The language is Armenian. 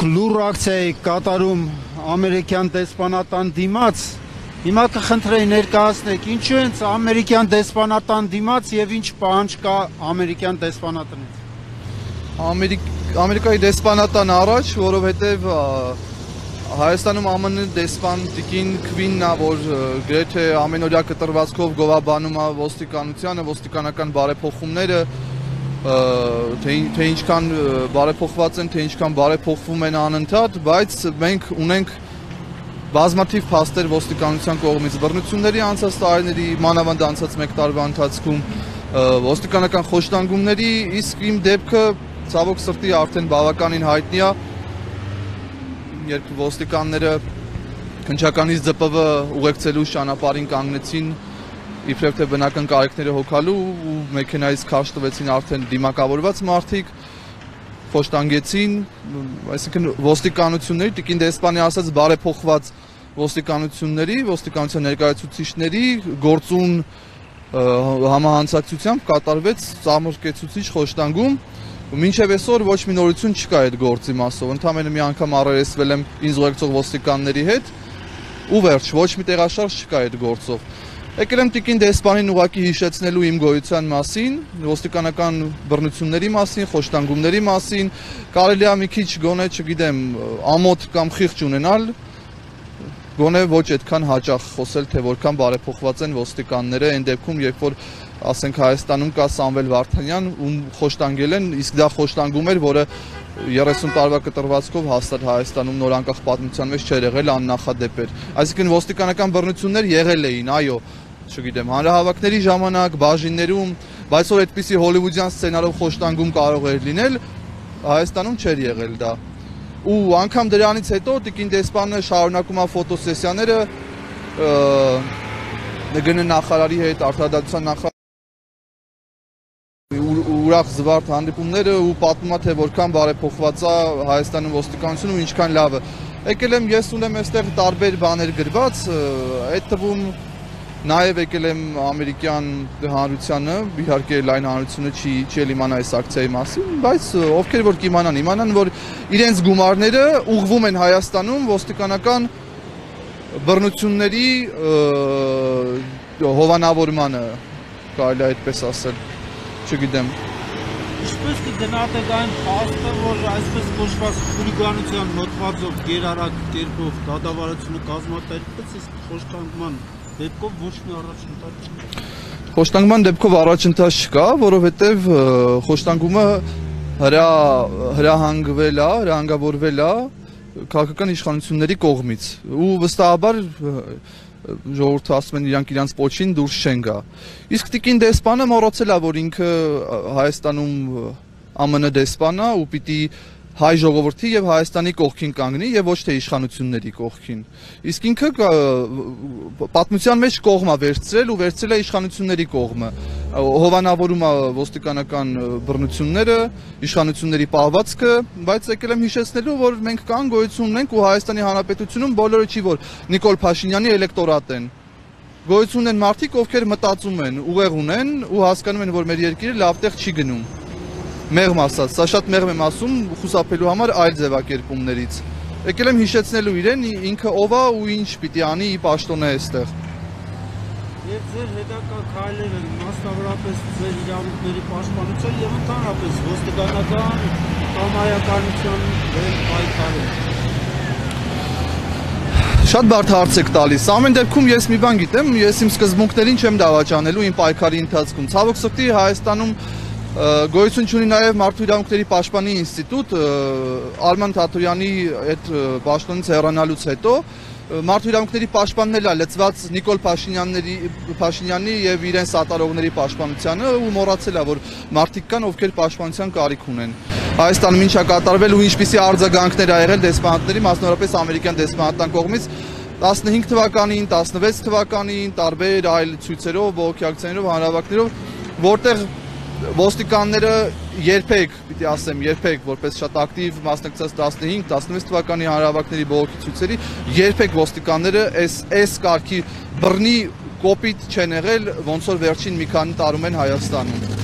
դուք լուր ակցիա եք կատարում ամերիկյան դեսպանատան դիմաց, հիմա կխնդրեի ներկայացնեք ինչու են ամերիկյան դեսպանատան դիմաց եւ ինչ պահանջ կա ամերիկյան դեսպանատնից։ Ամերիկայի դեսպանատան առաջ, որովհետեւ Հայաստանում ԱՄՆ դեսպան Տիկին Քվինն է, որ գրեթե ամենօրյա կտրվածքով գովաբանում է ոստիկանությանը, ոստիկանական բարեփոխումները, թե ինչքան բարեփոխված են, թե ինչքան բարեփոխվում են անընդհատ, բայց մենք ունենք բազմաթիվ փաստեր ոստիկանության կողմից բռնությունների անցած տարիների, մանավանդ անցած 1 տարվա ընթացքում ոստիկանական խոշտանգումների, իսկ իմ դեպքը ցավոք սրտի արդեն բավականին հայտնի է, երբ ոստիկանները քննչականից ԶՊՎ ուղեկցելու ճանապարհին կանգնեցին իբրև թե բնական կարիքները հոգալու ու մեքենայից քարշ տվեցին արդեն դիմակավորված մարդիկ, խոշտանգեցին, այսինքն ոստիկանությունների, Տիկին դեսպանի ասած բարեփոխված ոստիկանությունների, ոստիկանության ներկայացուցիչների գործուն համահանցակցությամբ կատարվեց ծամրկեցուցիչ խոշտանգում, մինչև այսօր ոչ մի նորություն չկա այդ գործի մասով, ընդամենը մի անգամ առերեսվել եմ ինձ ուղեկցող ոստիկանների հետ ու վերջ, ոչ մի տեղաշարժ չկա այդ գործով։ Եկել եմ Տիկին դեսպանին ուղղակի հիշեցնելու իմ գոյության մասին, ոստիկանական բռնությունների մասին, խոշտանգումների մասին, կարելի է մի քիչ գոնե, չգիտեմ, ամոթ կամ խիղճ ունենալ, գոնե ոչ այդքան հաճախ խոսել, թե որքան բարեփոխված են ոստիկանները, այն դեպքում, երբ որ ասենք Հայաստանում կա Սամվել Վարդանյան, ում խոշտանգել են, իսկ դա խոշտանգում էր, որը 30 տարվա կտրվածքով հաստատ Հայաստանում նոր անկախ պատմության մեջ չէր եղել, աննախադեպ էր։ Այսինքն ոստիկանական բռնություններ եղել էին, այո, չգիտեմ, հանրահավաքների ժամանակ, բաժիններում, բայց որ այդպիսի հոլիվուդյան սցենարով խոշտանգում կարող էր լինել, Հայաստանում չէր եղել դա։ Ու անգամ դրանից հետո Տիկին դեսպանը շարունակում է ֆոտոսեսիաները ՆԳՆ նախարարի հետ, արտադրության նախարարի ուրախ զվարթ հանդիպումները ու պատմում է, թե որքան բարեփոխված է Հայաստանում ոստիկանությունը ու ինչքան լավ է։ Եկել եմ, ես ունեմ այստեղ տարբեր բաներ գրված, այդ թվում նաև եկել եմ ամերիկյան հանրությանը, իհարկե լայն հանրությունը չի իմանա այս ակցիայի մասին, բայց ովքեր որ կիմանան, որ իրենց գումարները ուղղվում են Հայաստանում ոստիկանական բռնությունների հովանավորմանը, կարելի է այդպես ասել, չգիտեմ։ Ինչպես կգնահատեք այն փաստը, որ այսպես կոչված խուլիգանության մոտվածով գերարագ կերպով դատավարությունը կազմակերպվեց, իսկ խոշտանգման դեպքով ոչ մի առաջընթաց չկա։ Խոշտանգման դեպքով առաջընթաց չկա, որովհետև խոշտանգումը հրահանգավորվել է քաղաքական իշխանությունների կողմից ու վստահաբար ժողովուրդը ասում են իրանք պոչին դուրս չեն գա։ Իսկ Տիկին դեսպանը մոռացել է, որ ինքը Հայաստանում ԱՄՆ դեսպան է ու պիտի հայ ժողովրդի եւ Հայաստանի կողքին կանգնի եւ ոչ թե իշխանությունների կողքին։ Իսկ ինքը պատմության մեջ կողմ է վերցրել ու վերցրել է իշխանությունների կողմը։ Հովանավորում է ոստիկանական բռնությունները, իշխանությունների պահվածքը, բայց եկել եմ հիշեցնելու, որ մենք կան գոյություն ունենք ու Հայաստանի Հանրապետությունում բոլորը չի որ Նիկոլ Փաշինյանի էլեկտորատ են։ Գոյություն են մարդիկ, ովքեր մտածում են, ուղեղ ունեն ու հասկանում են, որ մեր երկիրը լավ տեղ չի գնում։ Մեղմ ասած, սա շատ մեղմ եմ ասում խուսափելու համար այլ ձևակերպումներից։ Եկել եմ հիշեցնելու իրեն, ինքը ով է ու ինչ պիտի անի ի պաշտոնե այստեղ։ Եվ ձեր հետագա քայլերը մասնավորապես ձեր իրավունքների պաշտպանության եւ ընդհանրապես ոստիկանական կամայականության դեմ պայքարը։ Շատ բարդ հարց եք տալիս։ Ամեն դեպքում ես մի բան գիտեմ, ես իմ սկզբունքներին չեմ դավաճանելու իմ պայքարի ընթացքում։ Ցավոք սրտի Հայաստանում գոյություն ունի նաև Մարդու իրավունքների պաշտպանի ինստիտուտ, Արման Թաթոյանի այդ պաշտոնից հեռանալուց հետո Մարդու իրավունքների պաշտպանն էլ է լծված Նիկոլ Փաշինյանի եւ իրեն սատարողների պաշտպանությանը ու մոռացել է, որ մարդիկ կան, ովքեր պաշտպանության կարիք ունեն։ Հայաստանում ինչ է կատարվել ու ինչպիսի արձագանքներ ա եղել դեսպանատների, մասնավորապես ամերիկյան դեսպանատան կողմից 15 թվականին, 16 թվականին, տարբեր այլ ցույցերով, բողոքի ակցիաներով, հանրահավաքներով, որտեղ ոստիկանները երբեք, պիտի ասեմ, երբեք որպես շատ ակտիվ մասնակցած 15-16 թվականի հանրահավաքների բողոքի ցույցերի, երբեք ոստիկանները այս կարգի բռնի կոպիտ չեն եղել, ոնց որ վերջին մի քանի տարում են Հայաստանում։